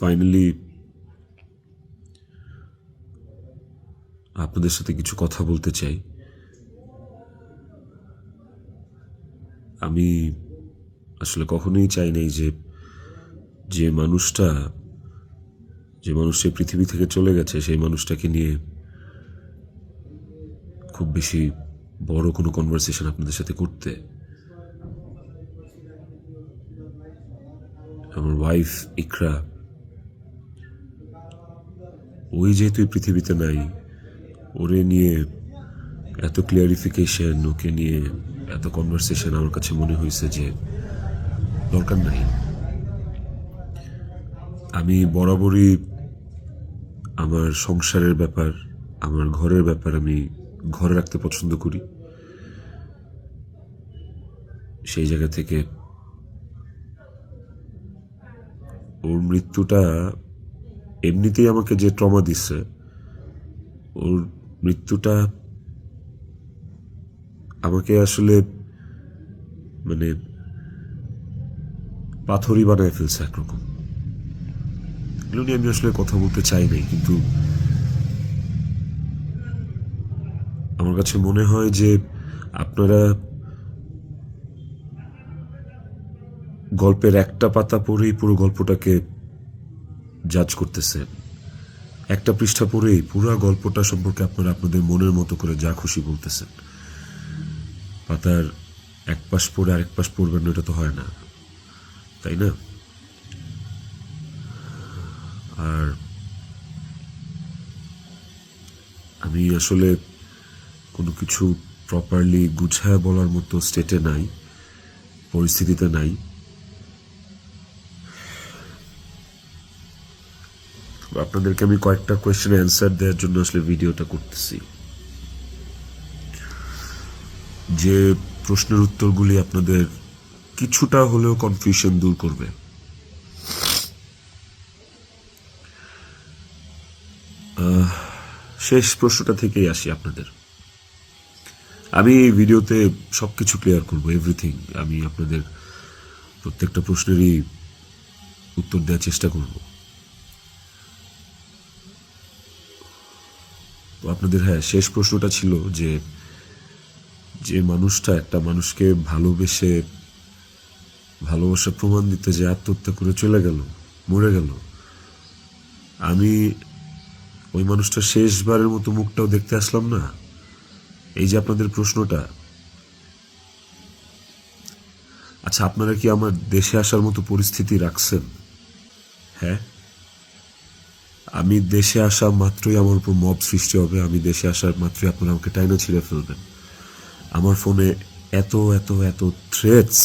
Finally আপনাদের সাথে কিছু কথা বলতে চাই। আমি আসলে কখনোই চাই নাই যে মানুষটা পৃথিবী থেকে চলে গেছে সেই মানুষটাকে নিয়ে খুব বেশি বড় কোনো কনভারসেশন আপনাদের সাথে করতে। আমার ওয়াইফ ইকরা, ওই যেহেতু এই পৃথিবীতে নাই, ওরে নিয়ে এত ক্লিয়ারিফিকেশন, ওকে নিয়ে এত কনভারসেশন আমার কাছে মনে হয়েছে যে দরকার নাই। আমি বরাবরই আমার সংসারের ব্যাপার, আমার ঘরের ব্যাপার আমি ঘরে রাখতে পছন্দ করি। সেই জায়গা থেকে ওর মৃত্যুটা এমনিতেই আমাকে যে ট্রমা দিচ্ছে, ওর মৃত্যুটা আমাকে আসলে মানে পাথরই বানায় ফেলছে একরকম। এগুলো নিয়ে আমি আসলে কথা বলতে চাই নাই, কিন্তু আমার কাছে মনে হয় যে আপনারা গল্পের একটা পাতা পড়েই পুরো গল্পটাকে জাজ করতেছেন। একটা পৃষ্ঠা পড়েই পুরো গল্পটা সম্পর্কে আপনারা আপনাদের মনের মতো করে যা খুশি বলতেছেন। পাতার এক পাশ পড়ে আরেক পাশ পড়বেন না, এটা তো হয় না, তাই না? আর আমি আসলে কোনো কিছু প্রপারলি গুছায় বলার মতো স্টেটে নাই, পরিস্থিতিতে নাই। আপনাদেরকে আমি কয়েকটা কোয়েশ্চেনের অ্যান্সার দেওয়ার জন্য আসলে ভিডিওটা করতেছি, যে প্রশ্নের উত্তরগুলি আপনাদের কিছুটা হলেও কনফিউশন দূর করবে। শেষ প্রশ্নটা থেকেই আসি আপনাদের। আমি এই ভিডিওতে সবকিছু ক্লিয়ার করবো, এভরিথিং। আমি আপনাদের প্রত্যেকটা প্রশ্নেরই উত্তর দেওয়ার চেষ্টা করব। তো আপনাদের শেষ প্রশ্নটা ছিল যে মানুষটা একটা মানুষকে ভালোবাসার প্রমাণ দিতে যে আত্মহত্যা করে চলে গেল, মরে গেল, আমি ওই মানুষটা শেষবারের মতো মুখটাও দেখতে আসলাম না? এই যে আপনাদের প্রশ্নটা, আচ্ছা আপনারা কি আমার দেশে আসার মতো পরিস্থিতি রাখছেন? হ্যাঁ, আমি দেশে আসা মাত্রই আমার উপর মব সৃষ্টি হবে। আমি দেশে আসার মাত্রই আপনারা আমাকে টাইনা ছিঁড়ে ফেলবেন। আমার ফোনে এত এত এত থ্রেটস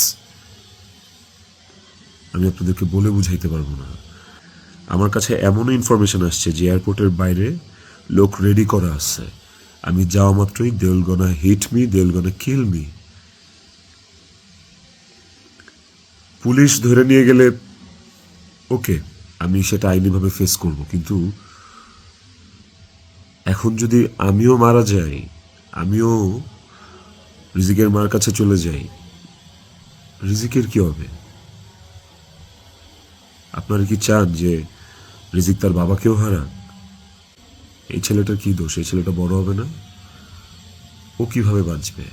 আমি আপনাদেরকে বলে বুঝাইতে পারবো না। আমার কাছে এমনও ইনফরমেশন আসছে যে এয়ারপোর্টের বাইরে লোক রেডি করা আছে, আমি যাওয়া মাত্রই they will gonna hit me, they will gonna kill me. Police ধরে নিয়ে গেলে ওকে, আমি সেটা আইনিভাবে ফেস করব, কিন্তু এখন যদি আমিও মারা যাই, আমিও রিজিকের মার কাছে চলে যাই, রিজিকের কি হবে? আপনারা কি চান যে রিজিক তার বাবাকেও হারাক? এই ছেলেটার কি দোষ? এই ছেলেটা বড় হবে না? ও কিভাবে বাঁচবে?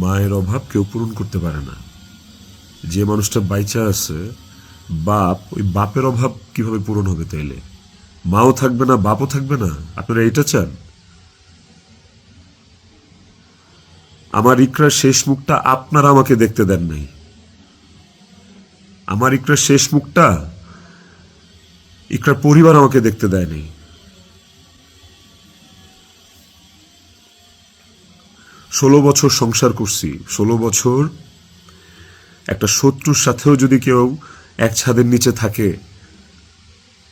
মায়ের অভাব কেউ পূরণ করতে পারে না। যে মানুষটা বাইচা আছে বাপ, ওই বাপের অভাব কিভাবে পূরণ হবে? তাইলে মাও থাকবে না, বাপও থাকবে না? আপনারা এটা চান? আমার ইকরার শেষ মুখটা আপনারা আমাকে দেখতে দেন নাই। আমার ইকরার শেষ মুখটা ইকরার পরিবার আমাকে দেখতে দেয় নাই। 16 বছর সংসার করছি, 16 বছর একটা শত্রুর সাথেও যদি কেউ এক ছাদের নিচে থাকে,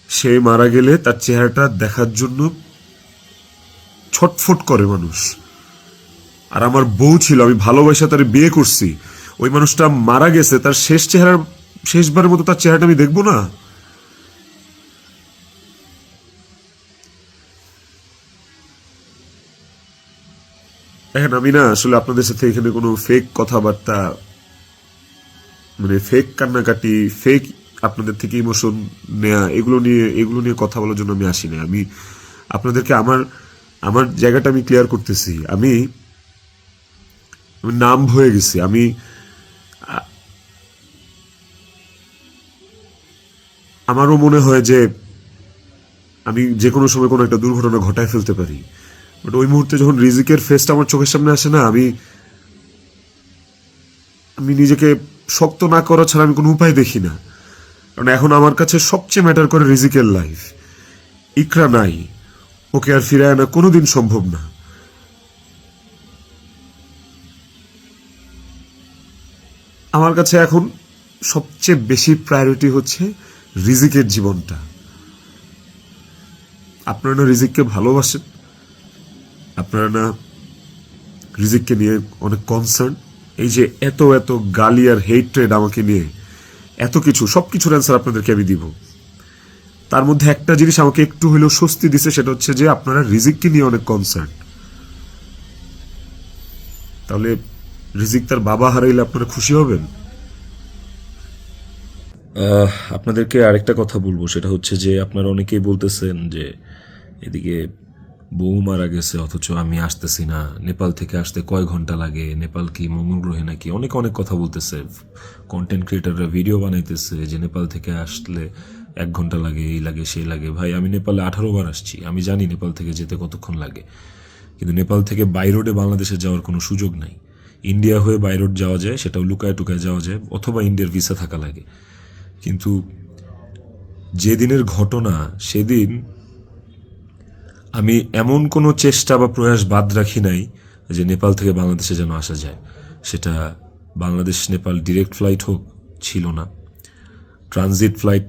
সে মারা গেলে তার চেহারাটা দেখার জন্য ছটফট করে মানুষ। আর আমার বউ ছিল, আমি ভালোবাসা তার বিয়ে করছি, ওই মানুষটা মারা গেছে, তার শেষবারের মতো তার চেহারাটা আমি দেখবো না? দেখেন, আমি না আসলে আপনাদের সাথে এখানে কোনো ফেক কথাবার্তা, মানে ফেক কান্নাকাটি, ফেক আপনাদের থেকে ইমোশন নেয়া, এগুলো নিয়ে কথা বলার জন্য আমি আসি না। আমি আপনাদেরকে আমার আমার জায়গাটা আমি ক্লিয়ার করতেছি। আমি নাম হয়ে গেছি। আমারও মনে হয় যে আমি যে কোনো সময় কোনো একটা দুর্ঘটনা ঘটায় ফেলতে পারি, বাট ওই মুহূর্তে যখন রিজিকের ফেসটা আমার চোখের সামনে আসে না, আমি নিজেকে শক্ত না করা ছাড়া আমি কোনো উপায় দেখি না। কারণ এখন আমার কাছে সবচেয়ে ম্যাটার করে রিজিকের লাইফ। ইকরা নাই, ওকে আর ফিরে আনা কোনোদিন সম্ভব না। আমার কাছে এখন সবচেয়ে বেশি প্রায়োরিটি হচ্ছে রিজিকের জীবনটা। আপনারা না রিজিককে ভালোবাসেন, আপনারা না রিজিককে নিয়ে অনেক কনসার্ন। এই যে এত এত গালি আর হেট্রেড আমাকে নিয়ে, এত কিছু, সবকিছুর অ্যান্সার আপনাদেরকে আমি দিব। তার মধ্যে একটা জিনিস আমাকে একটু হলেও স্বস্তি দিছে, সেটা হচ্ছে যে আপনারা রিজিককে নিয়ে অনেক কনসার্ন। তাহলে রিজিক তার বাবা হারাইলে আপনারা খুশি হবেন? আপনাদেরকে আরেকটা কথা বলবো, সেটা হচ্ছে যে আপনারা অনেকেই বলতেছেন যে এদিকে বউ মারা গেছে অথচ আমি আসতেছি না, নেপাল থেকে আসতে কয় ঘন্টা লাগে, নেপাল কি মঙ্গল গ্রহে নাকি, অনেক অনেক কথা বলতেছে। কন্টেন্ট ক্রিয়েটাররা ভিডিও বানাইতেছে যে নেপাল থেকে আসলে 1 ঘন্টা লাগে, এই লাগে সেই লাগে। ভাই, আমি নেপালে 18 বার আসছি, আমি জানি নেপাল থেকে যেতে কতক্ষণ লাগে। কিন্তু নেপাল থেকে বাই রোডে বাংলাদেশে যাওয়ার কোনো সুযোগ নাই। ইন্ডিয়া হয়ে বাই রোড যাওয়া যায়, সেটাও লুকায় টুকায় যাওয়া যায়, অথবা ইন্ডিয়ার ভিসা থাকা লাগে। কিন্তু যেদিনের ঘটনা, সেদিন আমি এমন কোনো চেষ্টা বা প্রয়াস বাদ রাখি নাই যে নেপাল থেকে বাংলাদেশে যেন আসা যায়। সেটা বাংলাদেশ নেপাল ডিরেক্ট ফ্লাইট হোক, ছিল না। ট্রানজিট ফ্লাইট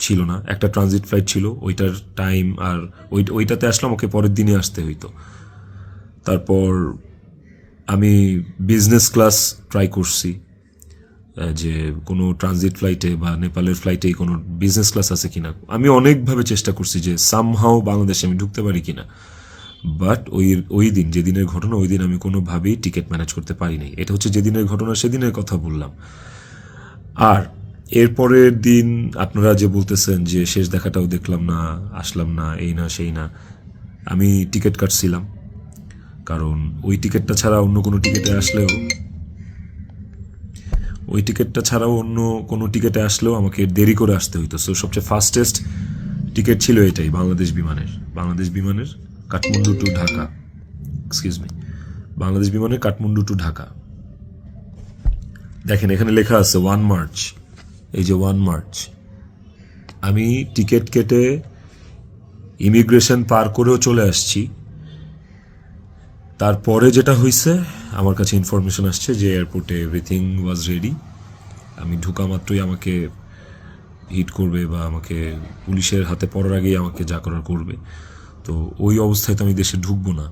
ছিল না, একটা ট্রানজিট ফ্লাইট ছিল, ওইটার টাইম আর ওইটাতে আসলাম, ওকে পরের দিনে আসতে হইতো। তারপর আমি বিজনেস ক্লাস ট্রাই করছি, যে কোনো ট্রানজিট ফ্লাইটে বা নেপালের ফ্লাইটেই কোনো বিজনেস ক্লাস আছে কিনা। আমি অনেকভাবে চেষ্টা করছি যে সামহাও বাংলাদেশে আমি ঢুকতে পারি কিনা, বাট ওই দিন, যেদিনের ঘটনা, ওই দিন আমি কোনোভাবেই টিকিট ম্যানেজ করতে পারি নাই। এটা হচ্ছে যেদিনের ঘটনা, সেদিনের কথা বললাম। আর এরপরের দিন আপনারা যে বলতেছেন যে শেষ দেখাটাও দেখলাম না, আসলাম না, এই না সেই না, আমি টিকিট কাটছিলাম। কারণ ওই টিকিটটা ছাড়া অন্য কোনো টিকিটে আসলেও আমাকে দেরি করে আসতে হইতো। সো সবচেয়ে ফাস্টেস্ট টিকিট ছিল এটাই, বাংলাদেশ বিমানের কাঠমান্ডু টু ঢাকা, বাংলাদেশ বিমানের কাঠমান্ডু টু ঢাকা। দেখেন, এখানে লেখা আছে 1 মার্চ। এই যে 1 মার্চ, আমি টিকিট কেটে ইমিগ্রেশন পার করেও চলে আসছি। তারপরে যেটা হয়েছে, আমার কাছে ইনফরমেশন আসছে যে এয়ারপোর্টে এভরিথিং ওয়াজ রেডি। আমি ঢুকা মাত্রই আমাকে হিট করবে বা আমাকে পুলিশের হাতে পড়ার আগেই আমাকে যা করার করবে। তো ওই অবস্থায় তো আমি দেশে ঢুকবো না।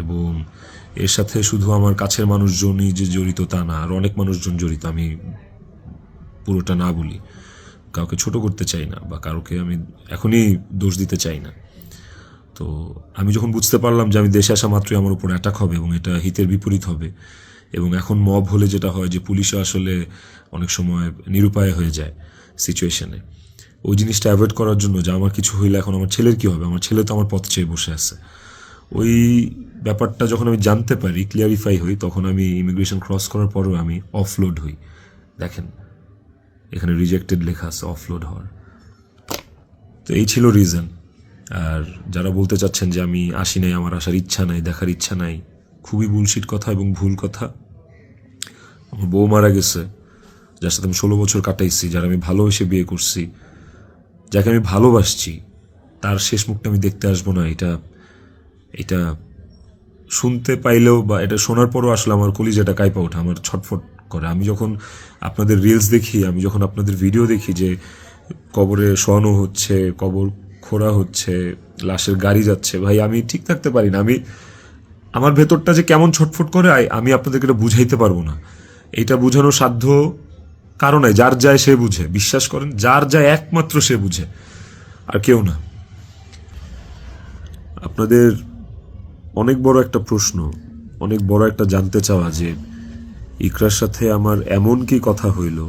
এবং এর সাথে শুধু আমার কাছের মানুষজনই যে জড়িত তা না, আর অনেক মানুষজন জড়িত। আমি পুরোটা না বলি, কাউকে ছোট করতে চাই না বা কাউকে আমি এখনই দোষ দিতে চাই না। তো আমি যখন বুঝতে পারলাম যে আমি দেশে আসা মাত্রই আমার উপর অ্যাটাক হবে এবং এটা হিতের বিপরীত হবে, এবং এখন মব হলে যেটা হয় যে পুলিশও আসলে অনেক সময় নিরুপায় হয়ে যায় সিচুয়েশনে, ওই জিনিসটা অ্যাভয়েড করার জন্য যে আমার কিছু হইলে এখন আমার ছেলের কী হবে, আমার ছেলে তো আমার পথ চেয়ে বসে আছে, ওই ব্যাপারটা যখন আমি জানতে পারি, ক্লিয়ারিফাই হই, তখন আমি ইমিগ্রেশন ক্রস করার পরেও আমি অফলোড হই। দেখেন, এখানে রিজেক্টেড লেখা আছে, অফলোড হওয়ার। তো এই ছিল রিজন। আর যারা বলতে চাচ্ছেন যে আমি আসি নাই, আমার আসার ইচ্ছা নাই, দেখার ইচ্ছা নাই, খুবই বুলশিট কথা এবং ভুল কথা। আমার বউ মারা গেছে, যার সাথে আমি 16 বছর কাটাইছি, যারা আমি ভালোবেসে বিয়ে করছি, যাকে আমি ভালোবাসছি, তার শেষ মুখটা আমি দেখতে আসবো না, এটা শুনতে পাইলেও বা এটা শোনার পরও আসলে আমার কলিজাটা কাঁপা ওঠে, আমার ছটফট করে। আমি যখন আপনাদের রিলস দেখি, আমি যখন আপনাদের ভিডিও দেখি যে কবরে শোয়ানো হচ্ছে, কবর খোঁড়া হচ্ছে, লাশের গাড়ি যাচ্ছে, ভাই আমি ঠিক থাকতে পারি না। আমার ভেতরটা যে কেমন ছটফট করে, আমি আপনাদেরকে এটা বুঝাইতে পারবো না। এটা বুঝানোর সাধ্য কারো নাই, যার যায় সে বুঝে। বিশ্বাস করেন, যার যায় একমাত্র সে বুঝে, আর কেউ না। আপনাদের অনেক বড় একটা প্রশ্ন, অনেক বড় একটা জানতে চাওয়া যে ইকরার সাথে আমার এমন কি কথা হইল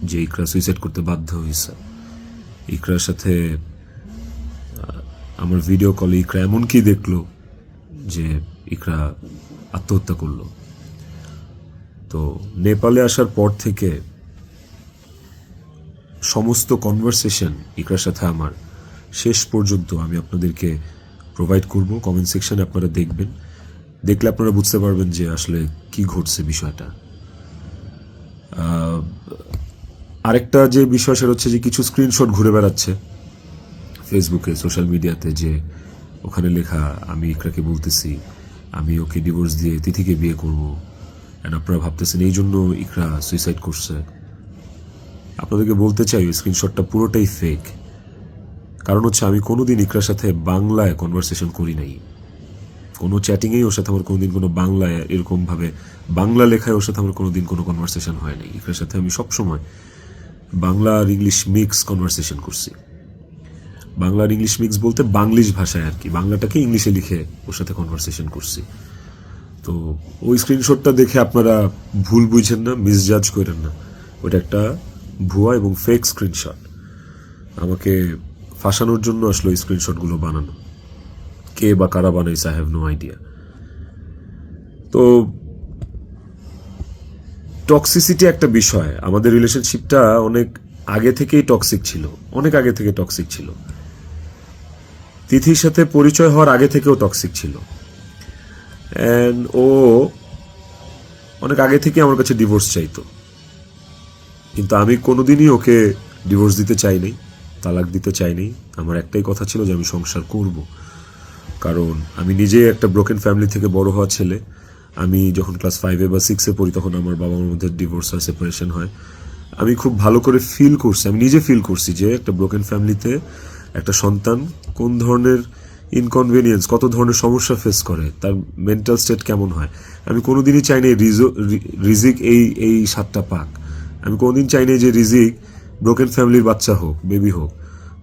যে ইকরা সুইসাইড করতে বাধ্য হয়েছে। ইকরার সাথে আমার ভিডিও কলে ইকরা এমন কি দেখলো যে ইকরা আত্মহত্যা করলো। তো নেপালে আসার পর থেকে সমস্ত কনভারসেশন ইকরার সাথে আমার শেষ পর্যন্ত আমি আপনাদেরকে প্রোভাইড করব। কমেন্ট সেকশনে আপনারা দেখবেন, দেখলে আপনারা বুঝতে পারবেন যে আসলে কি ঘটছে বিষয়টা। আরেকটা যে বিষয় সেটা হচ্ছে যে কিছু স্ক্রিনশট ঘুরে বেড়াচ্ছে ফেসবুকে, সোশ্যাল মিডিয়াতে, যে ওখানে লেখা আমি ইকরাকে বলতেছি আমি ওকে ডিভোর্স দিয়ে তিথিকে বিয়ে করব, অ্যান্ড আপনারা ভাবতেছেন এই জন্য ইকরা সুইসাইড করছে। আপনাদেরকে বলতে চাই ওই স্ক্রিনশটটা পুরোটাই ফেক। কারণ হচ্ছে আমি কোনোদিন ইকরার সাথে বাংলায় কনভারসেশন করি নাই, কোনো চ্যাটিংয়েই ওর সাথে আমার কোনোদিন কোনো বাংলায় এরকমভাবে বাংলা লেখায় ওর সাথে আমার কোনোদিন কোনো কনভারসেশন হয় নাই। ইকরার সাথে আমি সবসময় বাংলা আর ইংলিশ মিক্স কনভারসেশন করছি। বাংলা আর ইংলিশ মিক্স বলতে বাংলিশ ভাষায় আর কি, বাংলাটাকে ইংলিশে লিখে ওর সাথে কনভারসেশন করছি। তো ওই স্ক্রিনশটটা দেখে আপনারা ভুল বুঝেন না, মিসজাজ করেন না, ওটা একটা ভুয়া এবং ফেক স্ক্রিনশট। আমাকে ফাঁসানোর জন্য আসলে ওই স্ক্রিনশটগুলো বানানো। কে বা কারা বানাইছে আই হ্যাভ নো আইডিয়া। তো টক্সিসিটি একটা বিষয়, আমাদের রিলেশনশিপটা অনেক আগে থেকেই টক্সিক ছিল, অনেক আগে থেকে টক্সিক ছিল। তিথির সাথে পরিচয় হওয়ার আগে থেকেও টক্সিক ছিল, অ্যান্ড ও অনেক আগে থেকে আমার কাছে ডিভোর্স চাইতো, কিন্তু আমি কোনোদিনই ওকে ডিভোর্স দিতে চাইনি, তালাক দিতে চাইনি। আমার একটাই কথা ছিল যে আমি সংসার করব, কারণ আমি নিজে একটা ব্রোকেন ফ্যামিলি থেকে বড় হওয়া ছেলে। আমি যখন ক্লাস 5 বা 6 পড়ি তখন আমার বাবা মার মধ্যে ডিভোর্স হয়, সেপারেশন হয়। আমি খুব ভালো করে ফিল করছি, আমি নিজে ফিল করছি যে একটা ব্রোকেন ফ্যামিলিতে একটা সন্তান কোন ধরনের ইনকনভেনিয়েন্স, কত ধরনের সমস্যা ফেস করে, তার মেন্টাল স্টেট কেমন হয়। আমি কোনোদিনই চাইনি রিজিক এই স্বাদটা পাক। আমি কোনোদিন চাইনি যে রিজিক ব্রোকেন ফ্যামিলির বাচ্চা হোক, বেবি হোক,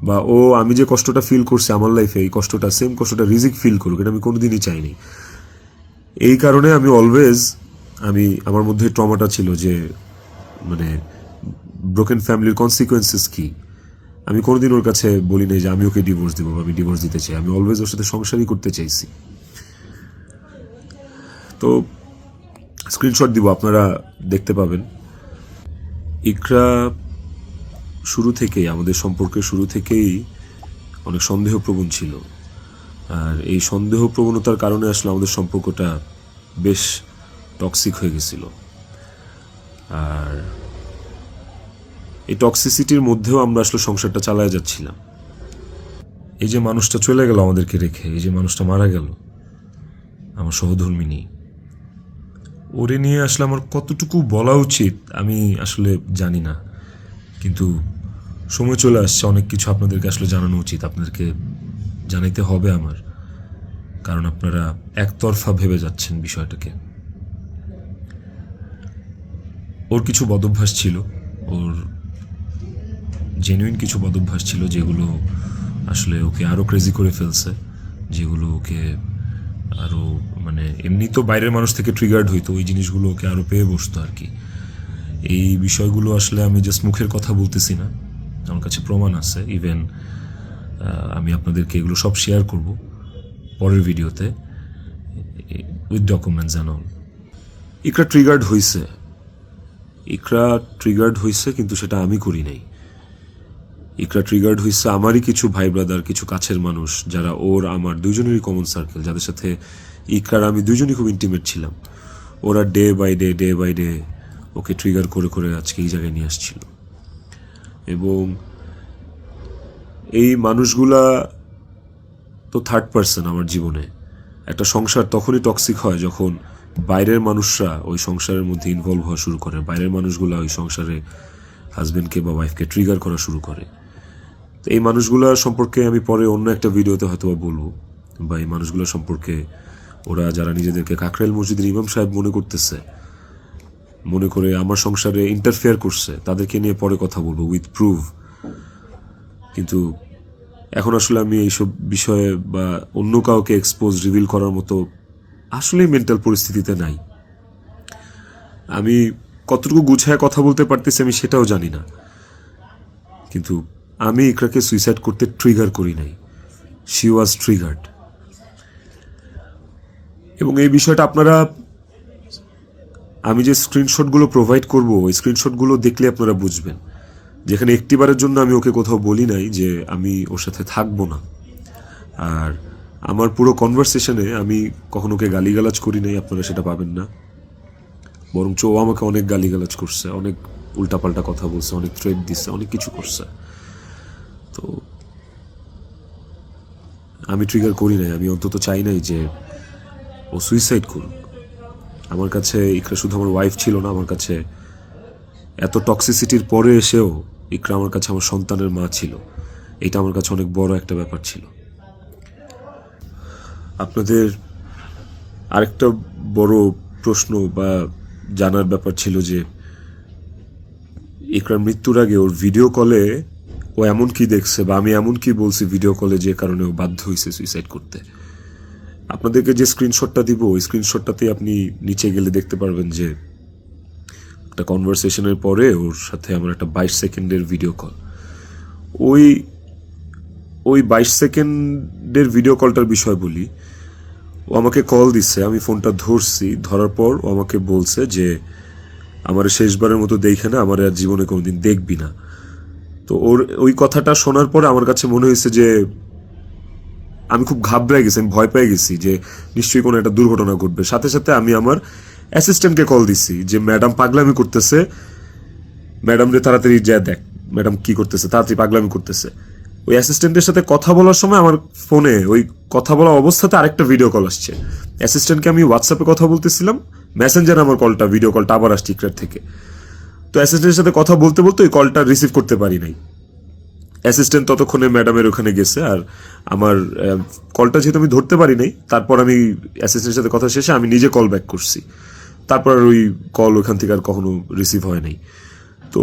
বা ও আমি যে কষ্টটা ফিল করছি আমার লাইফে এই কষ্টটা, সেম কষ্টটা রিজিক ফিল করুক, এটা আমি কোনোদিনই চাইনি। এই কারণে আমি অলওয়েজ আমার মধ্যে ট্রমাটা ছিল যে মানে ব্রোকেন ফ্যামিলির কনসিকুয়েন্সেস কি। আমি কোনোদিন ওর কাছে বলি নাই যে আমি ওকে ডিভোর্স দেবো বা আমি ডিভোর্স দিতে চাই। আমি অলওয়েজ ওর সাথে সংসারই করতে চাইছি। তো স্ক্রিনশট দিব, আপনারা দেখতে পাবেন। ইকরা শুরু থেকেই, আমাদের সম্পর্কের শুরু থেকেই অনেক সন্দেহপ্রবণ ছিল, আর এই সন্দেহপ্রবণতার কারণে আসলে আমাদের সম্পর্কটা বেশ টক্সিক হয়ে গেছিল। আর এই টক্সিসিটির মধ্যেও আমরা আসলে সংসারটা চালায় যাচ্ছিলাম। এই যে মানুষটা চলে গেল আমাদেরকে রেখে, এই যে মানুষটা মারা গেল, আমার সহধর্মিনী, ওরে নিয়ে আসলে আমার কতটুকু বলা উচিত আমি আসলে জানি না, কিন্তু সময় চলে আসছে, অনেক কিছু আপনাদেরকে আসলে জানানো উচিত, আপনাদেরকে জানাইতে হবে আমার, কারণ আপনারা একতরফা ভেবে যাচ্ছেন বিষয়টাকে। ওর কিছু বদভ্যাস ছিল, ওর জেনুইন কিছু বদভ্যাস ছিল যেগুলো আসলে ওকে আরও ক্রেজি করে ফেলছে, যেগুলো ওকে আরও মানে এমনি তো বাইরের মানুষ থেকে ট্রিগার্ড হইতো, ওই জিনিসগুলো ওকে আরও পেয়ে বসতো আর কি। এই বিষয়গুলো আসলে আমি জাস্ট মুখের কথা বলতেছি না, আমার কাছে প্রমাণ আছে। ইভেন আমি আপনাদেরকে এগুলো সব শেয়ার করব পরের ভিডিওতে with documents and all. Iqra triggered হয়েছে, কিন্তু সেটা আমি করি নাই। ইকরা ট্রিগার্ড হয়েছে আমারই কিছু ভাই ব্রাদার, কিছু কাছের মানুষ, যারা ওর আমার দুজনেরই কমন সার্কেল, যাদের সাথে ইকরার আমি দুজনই খুব ইন্টিমেট ছিলাম। ওরা ডে বাই ডে ওকে ট্রিগার করে করে আজকে এই জায়গায় নিয়ে আসছিল। এবং এই মানুষগুলা তো থার্ড পার্সন আমার জীবনে। একটা সংসার তখনই টক্সিক হয় যখন বাইরের মানুষরা ওই সংসারের মধ্যে ইনভলভ হওয়া শুরু করে, বাইরের মানুষগুলা ওই সংসারে হাজবেন্ডকে বা ওয়াইফকে ট্রিগার করা শুরু করে। তো এই মানুষগুলা সম্পর্কে আমি পরে অন্য একটা ভিডিওতে হয়তো বলবো, বা এই মানুষগুলো সম্পর্কে ওরা যারা নিজেদেরকে কাকরাইল মসজিদের ইমাম সাহেব মনে করে আমার সংসারে ইন্টারফেয়ার করছে, তাদেরকে নিয়ে পরে কথা বলবো উইথ প্রুফ। কিন্তু এখন আসলে আমি এইসব বিষয়ে বা অন্য কাউকে রিভিল করার মতো আসলে মেন্টাল পরিস্থিতিতে নাই। আমি কতটুকু গুছায় কথা বলতে পারতেছি আমি সেটাও জানি না, কিন্তু আমি ইকরাকে সুইসাইড করতে ট্রিগার করি নাই, শি ওয়াজ ট্রিগার্ড। এবং এই বিষয়টা আপনারা, আমি যে স্ক্রিনশটগুলো প্রোভাইড করব ওই স্ক্রিনশটগুলো দেখলে আপনারা বুঝবেন, যেখানে একটিবারের জন্য আমি ওকে কোথাও বলি নাই যে আমি ওর সাথে থাকবো না। আর আমার পুরো কনভারসেশনে আমি কখনো ওকে গালিগালাজ করি নাই, আপনারা সেটা পাবেন না। বরঞ্চ ও আমাকে অনেক গালিগালাজ করছে, অনেক উল্টাপাল্টা কথা বলছে, অনেক থ্রেট দিচ্ছে, অনেক কিছু করছে। তো আমি ট্রিগার করি নাই, আমি অন্তত চাই নাই যে ও সুইসাইড করুক। আমার কাছে ইকরা শুধু আমার ওয়াইফ ছিল না, আমার কাছে এত টক্সিসিটির পরে এসেও ইকরা আমার কাছে আমার সন্তানের মা ছিল। এটা আমার কাছে অনেক বড় একটা ব্যাপার ছিল। আপনাদের আরেকটা বড় প্রশ্ন বা জানার ব্যাপার ছিল যে ইকরার মৃত্যুর আগে ওর ভিডিও কলে ও এমন কি দেখছে বা আমি এমন কি বলছি ভিডিও কলে যে কারণে ও বাধ্য হয়েছে সুইসাইড করতে। আপনাদেরকে যে স্ক্রিনশটটা দিব ওই স্ক্রিনশটটাতে আপনি নিচে গেলে দেখতে পারবেন যে একটা কনভারসেশনের পরে ওর সাথে আমার একটা 22 সেকেন্ডের ভিডিও কল। ওই 22 সেকেন্ডের ভিডিও কলটার বিষয় বলি। ও আমাকে কল দিচ্ছে, আমি ফোনটা ধরছি, ধরার পর ও আমাকে বলছে যে আমার শেষবারের মতো দেখে না, আমার আর জীবনে কোনোদিন দেখবি না। তো ওর ওই কথাটা শোনার পরে আমার কাছে মনে হয়েছে যে আমি খুব ঘাবড়ে গেছি, আমি ভয় পেয়ে গেছি যে নিশ্চয়ই কোনো একটা দুর্ঘটনা ঘটবে। সাথে সাথে আমি আমার অ্যাসিস্ট্যান্টকে কল দিছি যে ম্যাডাম পাগলামি করতেছে, ম্যাডাম রে তাড়াতাড়ি যা দেখ ম্যাডাম কি করতেছে, তাড়াতাড়ি পাগলামি করতেছে। ওই অ্যাসিস্ট্যান্টের সাথে কথা বলার সময় আমার ফোনে ওই কথা বলা অবস্থাতে আরেকটা ভিডিও কল আসছে। অ্যাসিস্ট্যান্টকে আমি হোয়াটসঅ্যাপে কথা বলতেছিলাম, মেসেঞ্জারে আমার ভিডিও কলটা আবার আসছে ইকরার থেকে। তো অ্যাসিস্ট্যান্টের সাথে কথা বলতে বলতে ওই কলটা রিসিভ করতে পারি নাই। অ্যাসিস্ট্যান্ট ততক্ষণে ম্যাডামের ওখানে গেছে, আর আমার কলটা যেহেতু আমি ধরতে পারি নাই, তারপর আমি অ্যাসিস্ট্যান্টের সাথে কথা শেষে আমি নিজে কল ব্যাক করছি। তারপর আর ওই কল ওখান থেকে আর কখনো রিসিভ হয় নাই। তো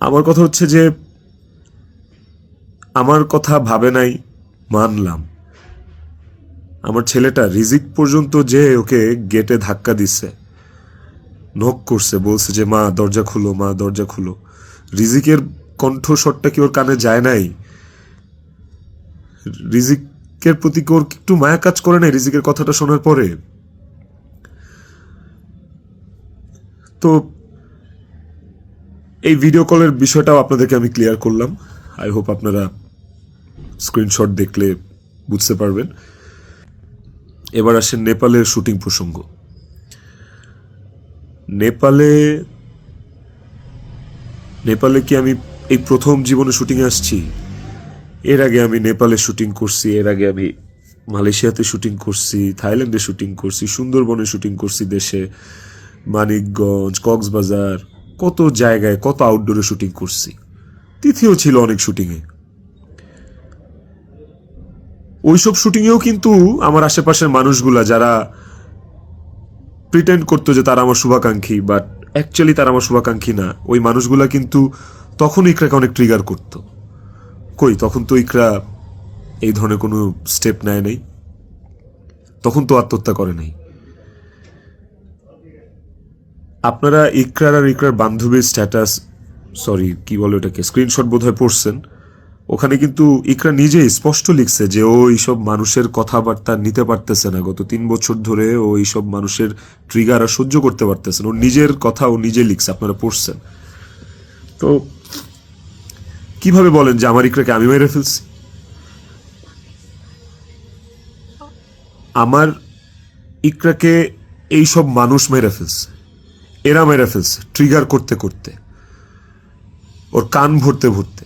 আমার কথা হচ্ছে যে আমার কথা ভাবে নাই, মানলাম। আমার ছেলেটা রিজিক পর্যন্ত যে ওকে গেটে ধাক্কা দিচ্ছে, নক করছে, বলছে যে মা দরজা খুলো, মা দরজা খুলো। রিজিকের কণ্ঠস্বরটা কি ওর কানে যায় নাই? রিজিকের প্রতি কি ওর একটু মায়া কাজ করে নাই রিজিকের কথাটা শোনার পরে? তো এই ভিডিও কলের বিষয়টাও আপনাদেরকে আমি ক্লিয়ার করলাম। আই হোপ আপনারা স্ক্রিনশট দেখলে বুঝতে পারবেন। এবার আসেন নেপালের শুটিং প্রসঙ্গ। নেপালে কি আমি এই প্রথম জীবনে শুটিংয়ে আসছি? এর আগে আমি নেপালে শুটিং করছি, এর আগে আমি মালয়েশিয়াতে শুটিং করছি, থাইল্যান্ডে শুটিং করছি, সুন্দরবনে শুটিং করছি, দেশে মানিকগঞ্জ, কক্সবাজার, কত জায়গায় কত আউটডোরে শুটিং করছি। তিথিও ছিল অনেক শুটিংয়ে। ওইসব শুটিংয়েও কিন্তু আমার আশেপাশের মানুষগুলা যারা প্রিটেন্ড করতো যে তারা আমার শুভাকাঙ্ক্ষী, বাট অ্যাকচুয়ালি তারা আমার শুভাকাঙ্ক্ষী না, ওই মানুষগুলা কিন্তু তখন ইকরাকে অনেক ট্রিগার করতো। কই, তখন তো ইকরা এই ধরনের কোনো স্টেপ নেয় নাই, তখন তো আত্মহত্যা করে নাই। আপনারা ইকরার আর ইকরার বান্ধবীর স্ট্যাটাস, সরি কি বলে ওটাকে, স্ক্রিনশট বোধহয় পড়ছেন। ওখানে কিন্তু ইকরা নিজেই স্পষ্ট লিখছে যে ও এইসব মানুষের কথাবার্তা নিতে পারতেছে না, গত 3 বছর ধরে ও এইসব মানুষের ট্রিগার আর সহ্য করতে পারতেছে না। ওর নিজের কথা ও নিজে লিখছে, আপনারা পড়ছেন। তো কিভাবে বলেন যে আমার ইকরাকে আমি মেরে ফেলছি? আমার ইকরাকে এইসব মানুষ মেরে ফেলছে, এরা মেরে ফেলছে ট্রিগার করতে করতে, ওর কান ভরতে ভরতে।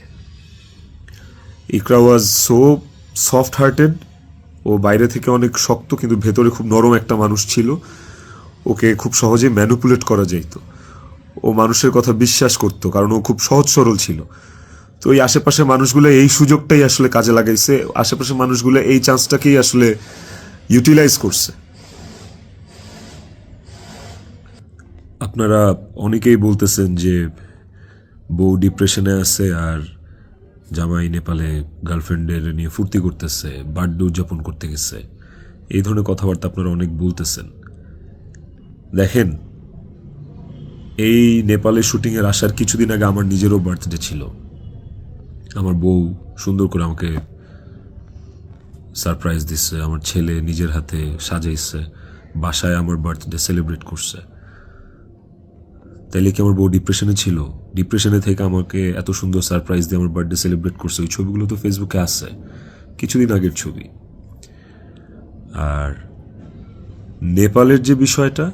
ইকরা ওয়াজ সো সফট হার্টেড, ও বাইরে থেকে অনেক শক্ত কিন্তু ভেতরে খুব নরম একটা মানুষ ছিল। ওকে খুব সহজে ম্যানিপুলেট করা যাইত, ও মানুষের কথা বিশ্বাস করতো কারণ ও খুব সহজ সরল ছিল। তো এই আশেপাশের মানুষগুলো এই সুযোগটাই আসলে কাজে লাগাইছে, আশেপাশের মানুষগুলো এই চান্সটাকেই আসলে ইউটিলাইজ করছে। আপনারা অনেকেই বলতেছেন যে বউ ডিপ্রেশনে আছে আর জামাই নেপালে গার্লফ্রেন্ডের নিয়ে ফুর্তি করতেছে, বার্থডে উদযাপন করতে গেছে, এই ধরনের কথাবার্তা আপনারা অনেক বলতেছেন। দেখেন, এই নেপালে শুটিংয়ের আসার কিছুদিন আগে আমার নিজেরও বার্থডে ছিল। আমার বউ সুন্দর করে আমাকে সারপ্রাইজ দিচ্ছে, আমার ছেলে নিজের হাতে সাজাইছে, বাসায় আমার বার্থডে সেলিব্রেট করছে। তাইলে কি আমার বউ ডিপ্রেশনে ছিল? ডিপ্রেশনে থেকে আমাকে এত সুন্দর সারপ্রাইজ দিয়ে আমার বার্থডে সেলিব্রেট করছে। ওই ছবিগুলো তো ফেসবুকে আছে, কিছুদিন আগের ছবি। আর নেপালের যে বিষয়টা,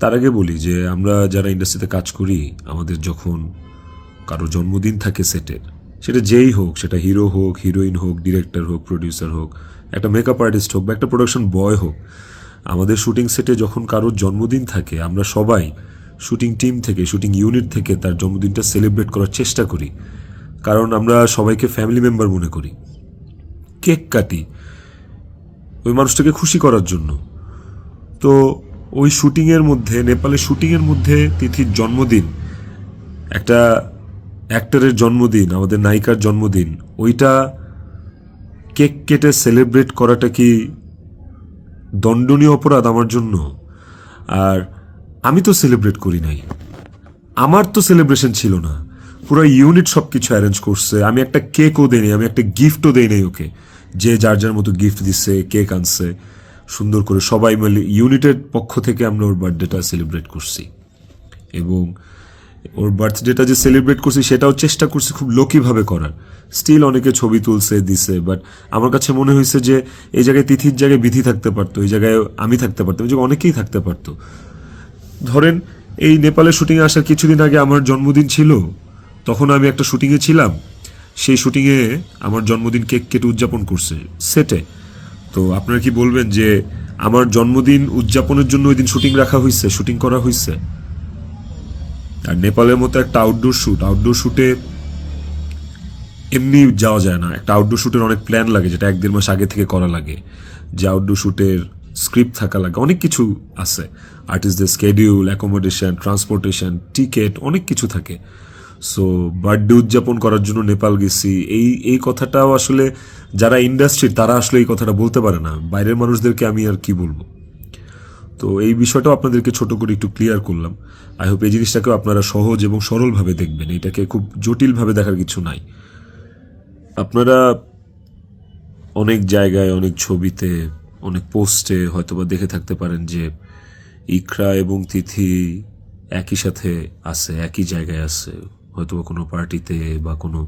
তার আগে বলি যে আমরা যারা ইন্ডাস্ট্রিতে কাজ করি, আমাদের যখন কারো জন্মদিন থাকে সেটের, সেটা যেই হোক, সেটা হিরো হোক, হিরোইন হোক, ডিরেক্টর হোক, প্রডিউসার হোক, একটা মেকআপ আর্টিস্ট হোক বা একটা প্রোডাকশন বয় হোক, আমাদের শুটিং সেটে যখন কারোর জন্মদিন থাকে, আমরা সবাই শুটিং টিম থেকে, শুটিং ইউনিট থেকে তার জন্মদিনটা সেলিব্রেট করার চেষ্টা করি। কারণ আমরা সবাইকে ফ্যামিলি মেম্বার মনে করি। কেক কাটি ওই মানুষটাকে খুশি করার জন্য। তো ওই শুটিংয়ের মধ্যে, নেপালের শুটিংয়ের মধ্যে তিথির জন্মদিন, একটা অ্যাক্টরের জন্মদিন, আমাদের নায়িকার জন্মদিন, ওইটা কেক কেটে সেলিব্রেট করাটা কি দণ্ডনীয় অপরাধ আমার জন্য? আর আমি তো সেলিব্রেট করি নাই, আমার তো সেলিব্রেশন ছিল না, পুরো ইউনিট সব কিছু অ্যারেঞ্জ করছে। আমি একটা কেকও দেই নাই, আমি একটা গিফটও দেই নাই ওকে। যে যার যার মতো গিফট দিচ্ছে, কেক আনছে, সুন্দর করে সবাই মিলে ইউনিটের পক্ষ থেকে আমরা ওর বার্থডেটা সেলিব্রেট করছি। এবং ওর বার্থডেটা যে সেলিব্রেট করছি সেটাও চেষ্টা করছি খুব লোকিভাবে করার। স্টিল অনেকে ছবি তুলছে, দিছে, বাট আমার কাছে মনে হয়েছে যে এই জায়গায় তিথির জায়গায় বিধি থাকতে পারতো, এই জায়গায় আমি থাকতে পারতাম, এই জায়গায় অনেকেই থাকতে পারতো। ধরেন এই নেপালের শুটিংয়ে আসার কিছুদিন আগে আমার জন্মদিন ছিল, তখন আমি একটা শুটিংয়ে ছিলাম, সেই শুটিংয়ে আমার জন্মদিন কেক কেটে উদযাপন করছে সেটে। তো আপনারা কি বলবেন যে আমার জন্মদিন উদযাপনের জন্য ওই দিন শুটিং রাখা হয়েছে, শুটিং করা হয়েছে? আর নেপালের মতো একটা আউটডোর শুটে এমনি যাওয়া যায় না। একটা আউটডোর শুটের অনেক প্ল্যান লাগে, যেটা 1-1.5 মাস আগে থেকে করা লাগে। যে আউটডোর শুটের স্ক্রিপ্ট থাকা লাগে, অনেক কিছু আছে। আর্টিস্টদের স্কেডিউল, অ্যাকোমোডেশন, ট্রান্সপোর্টেশন, টিকিট, অনেক কিছু থাকে। সো বার্থডে উদযাপন করার জন্য নেপাল গেছি, এই কথাটাও আসলে যারা ইন্ডাস্ট্রির তারা আসলে এই কথাটা বলতে পারে না। বাইরের মানুষদেরকে আমি আর কি বলবো? তো এই বিষয়টাও আপনাদেরকে ছোট করে একটু ক্লিয়ার করলাম। আই হোপ এই জিনিসটাকেও আপনারা সহজ এবং সরলভাবে দেখবেন, এটাকে খুব জটিলভাবে দেখার কিছু নাই। আপনারা অনেক জায়গায়, অনেক ছবিতে, অনেক পোস্টে হয়তোবা দেখে থাকতে পারেন যে ইকরা এবং তিথি একই সাথে আছে, একই জায়গায় আছে, হয়তোবা কোনো পার্টিতে বা কোনো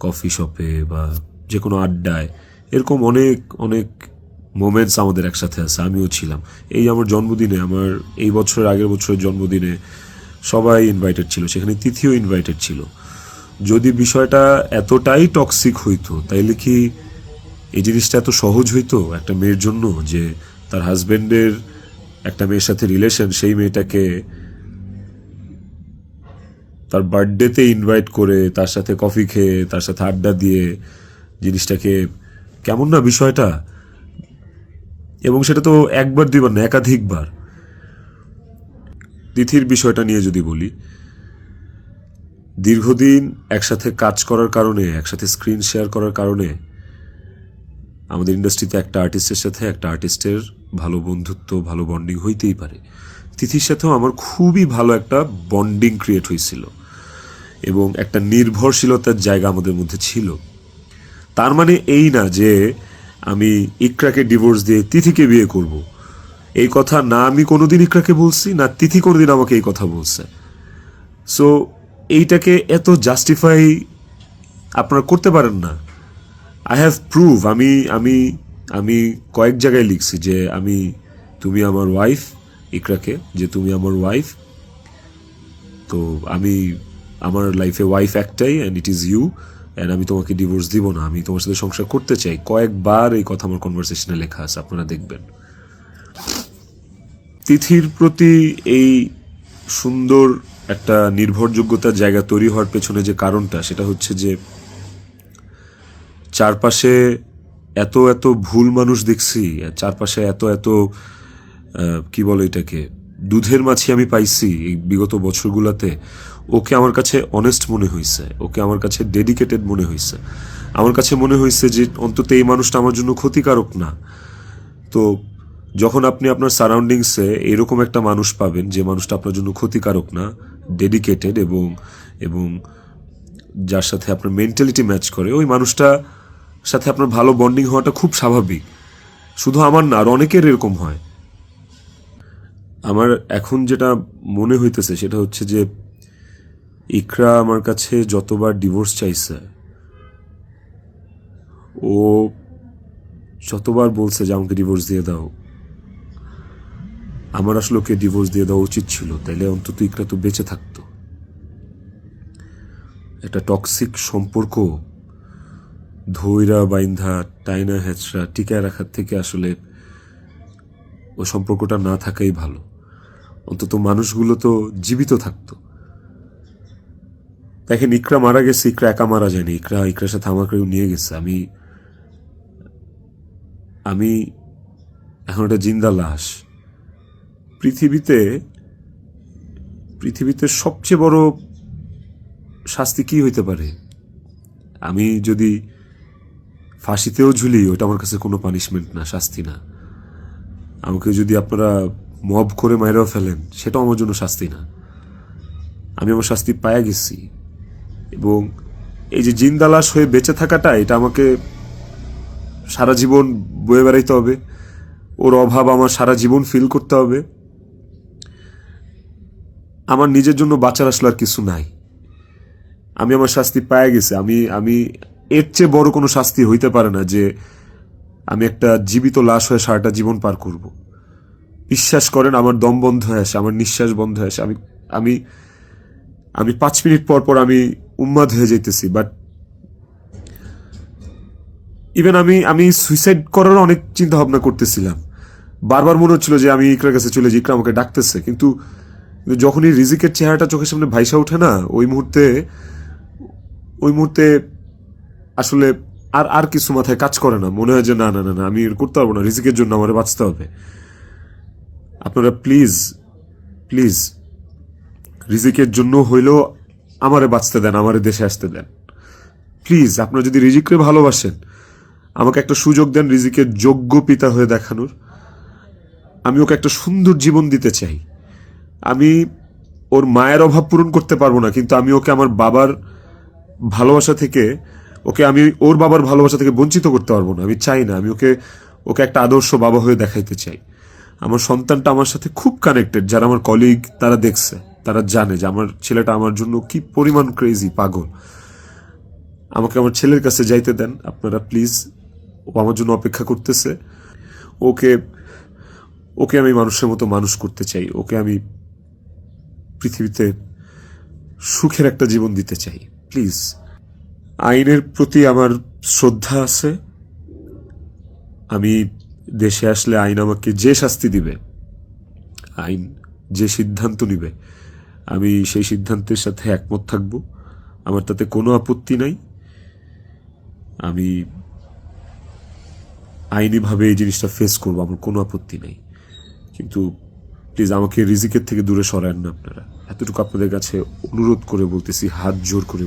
কফি শপে বা যে কোনো আড্ডায়। এরকম অনেক অনেক মোমেন্টস আমাদের একসাথে আছে, আমিও ছিলাম। এই আমার জন্মদিনে, আমার এই বছরের আগের বছরের জন্মদিনে সবাই ইনভাইটেড ছিল, সেখানে তিথিও ইনভাইটেড ছিল। যদি বিষয়টা এতটাই টক্সিক হইতো, তাইলে কি এই জিনিসটা এত সহজ হইতো একটা মেয়ের জন্য যে তার হাজবেন্ডের একটা মেয়ের সাথে রিলেশন, সেই মেয়েটাকে তার বার্থডেতে ইনভাইট করে, তার সাথে কফি খেয়ে, তার সাথে আড্ডা দিয়ে, জিনিসটাকে কেমন না বিষয়টা? এবং সেটা তো একবার দুইবার না, একাধিকবার। তিথির বিষয়টা নিয়ে যদি বলি, দীর্ঘদিন একসাথে কাজ করার কারণে, একসাথে স্ক্রিন শেয়ার করার কারণে আমাদের ইন্ডাস্ট্রিতে একটা আর্টিস্টের সাথে একটা আর্টিস্টের ভালো বন্ধুত্ব, ভালো বন্ডিং হইতেই পারে। তিথির সাথেও আমার খুবই ভালো একটা বন্ডিং ক্রিয়েট হয়েছিল এবং একটা নির্ভরশীলতার জায়গা আমাদের মধ্যে ছিল। তার মানে এই না যে আমি ইকরাকে ডিভোর্স দিয়ে তিথিকে বিয়ে করব। এই কথা না আমি কোনোদিন ইকরাকে বলছি, না তিথি কোনোদিন আমাকে এই কথা বলছে। সো এইটাকে এত জাস্টিফাই আপনারা করতে পারেন না। আই হ্যাভ প্রুভ, আমি আমি আমি কয়েক জায়গায় লিখছি যে তুমি আমার ওয়াইফ, ইকরাকে, যে তুমি আমার ওয়াইফ। তো আমার লাইফে ওয়াইফ একটাই, and it is you, and আমি তোমাকে ডিভোর্স দিব না, আমি তোমার সাথে সংসার করতে চাই। কয়েকবার এই কথা আমার কনভারসেশনে লেখা আছে, আপনারা দেখবেন। তিথির প্রতি এই সুন্দর একটা নির্ভরযোগ্যতার জায়গা তৈরি হওয়ার পেছনে যে কারণটা, সেটা হচ্ছে যে চারপাশে এত এত ভুল মানুষ দেখছি, চারপাশে এত এত কি বলে এটাকে, দুধের মাছি আমি পাইছি এই বিগত বছরগুলোতে। ওকে আমার কাছে অনেস্ট মনে হয়েছে, ওকে আমার কাছে ডেডিকেটেড মনে হয়েছে। আমার কাছে মনে হয়েছে যে অন্তত এই মানুষটা আমার জন্য ক্ষতিকারক না। তো যখন আপনি আপনার সারাউন্ডিংসে এরকম একটা মানুষ পাবেন যে মানুষটা আপনার জন্য ক্ষতিকারক না, ডেডিকেটেড এবং এবং যার সাথে আপনার মেন্টালিটি ম্যাচ করে, ওই মানুষটা সাথে আপনার ভালো বন্ডিং হওয়াটা খুব স্বাভাবিক। শুধু আমার না, আর অনেকের এরকম হয়। আমার এখন যেটা মনে হইতেছে সেটা হচ্ছে যে ইকরা আমার কাছে যতবার ডিভোর্স চাইছে, ও যতবার বলছে যে আমাকে ডিভোর্স দিয়ে দাও, আমার আসলে ওকে ডিভোর্স দিয়ে দেওয়া উচিত ছিল, তাইলে অন্তত ইকরা তো বেঁচে থাকতো। একটা টক্সিক সম্পর্ক ধৈরা বাইন্ধা টাইনা হেঁচড়া টিকায় রাখার থেকে আসলে ওই সম্পর্কটা না থাকাই ভালো। অন্তত মানুষগুলো তো জীবিত থাকতো। দেখেন, ইকরা মারা গেছে, ইকরা একা মারা যায়নি, ইকরার সাথে আমাকেও নিয়ে গেছে। আমি আমি এখন একটা জিন্দা লাশ। পৃথিবীতে পৃথিবীতে সবচেয়ে বড় শাস্তি কি হইতে পারে? আমি যদি ফাঁসিতেও ঝুলি, ওটা আমার কাছে কোনো পানিশমেন্ট না, শাস্তি না। আমাকে যদি আপনারা মব করে মাইরাও ফেলেন, সেটাও আমার জন্য শাস্তি না। আমি আমার শাস্তি পায়া গেছি। এবং এই যে জিন্দা লাশ হয়ে বেঁচে থাকাটা, এটা আমাকে সারা জীবন বয়ে বেড়াইতে হবে। ওর অভাব আমার সারা জীবন ফিল করতে হবে। আমার নিজের জন্য বাঁচার আসলে আর কিছু নাই। আমি আমার শাস্তি পায়ে গেছি। আমি আমি এর চেয়ে বড় কোনো শাস্তি হইতে পারে না যে আমি একটা জীবিত লাশ হয়ে সারাটা জীবন পার করব। বিশ্বাস করেন, আমার দম বন্ধ হয়ে আসে, আমার নিঃশ্বাস বন্ধ হয়ে আসে। আমি আমি আমি 5 মিনিট পর পর আমি উন্মাদ হয়ে যাইতেছি। বাট ইভেন আমি সুইসাইড করার অনেক চিন্তা ভাবনা করতেছিলাম। বারবার মনে হচ্ছিল যে আমি ইকরার কাছে চলে যাই, ইকরা আমাকে ডাকতেছে। কিন্তু যখনই রিজিকের চেহারাটা চোখের সামনে ভাইসা ওঠে না, ওই মুহূর্তে আসলে আর আর কিছু মাথায় কাজ করে না। মনে হয় যে না না না না, আমি করতে পারবো না, রিজিকের জন্য আমার বাঁচতে হবে। আপনারা প্লিজ প্লিজ রিজিকের জন্য হইলেও আমারে বাঁচতে দেন, আমারে দেশে আসতে দেন প্লিজ। আপনারা যদি রিজিককে ভালোবাসেন, আমাকে একটা সুযোগ দেন রিজিকের যোগ্য পিতা হয়ে দেখানোর। আমি ওকে একটা সুন্দর জীবন দিতে চাই। আমি ওর মায়ের অভাব পূরণ করতে পারবো না, কিন্তু আমি ওকে আমার বাবার ভালোবাসা থেকে, আমি ওর বাবার ভালোবাসা থেকে বঞ্চিত করতে পারবো না। আমি চাই না। আমি ওকে ওকে একটা আদর্শ বাবা হয়ে দেখাইতে চাই। আমার সন্তানটা আমার সাথে খুব কানেক্টেড। যারা আমার কলিগ, তারা দেখছে, তারা জানে যে আমার ছেলেটা আমার জন্য কি পরিমাণ ক্রেজি, পাগল। আমাকে আমার ছেলের কাছে যাইতে দেন আপনারা প্লিজ। ও আমার জন্য অপেক্ষা করতেছে। ওকে ওকে আমি মানুষের মতো মানুষ করতে চাই। ওকে আমি পৃথিবীতে সুখের একটা জীবন দিতে চাই। প্লিজ। আইনের প্রতি আমার শ্রদ্ধা আছে। আমি দেশে আসলে আইন আমাকে যে শাস্তি দিবে, আইন যে সিদ্ধান্ত নিবে, আমি সেই সিদ্ধান্তের সাথে একমত থাকব। আমার তাতে কোনো আপত্তি নাই। আমি আইনিভাবে এই জিনিসটা ফেস করবো, আমার কোনো আপত্তি নাই। কিন্তু প্লিজ আমাকে রিজিকের থেকে দূরে সরায়েন না আপনারা। এতটুকু আপনাদের কাছে অনুরোধ করে বলতেছি, হাত জোর করে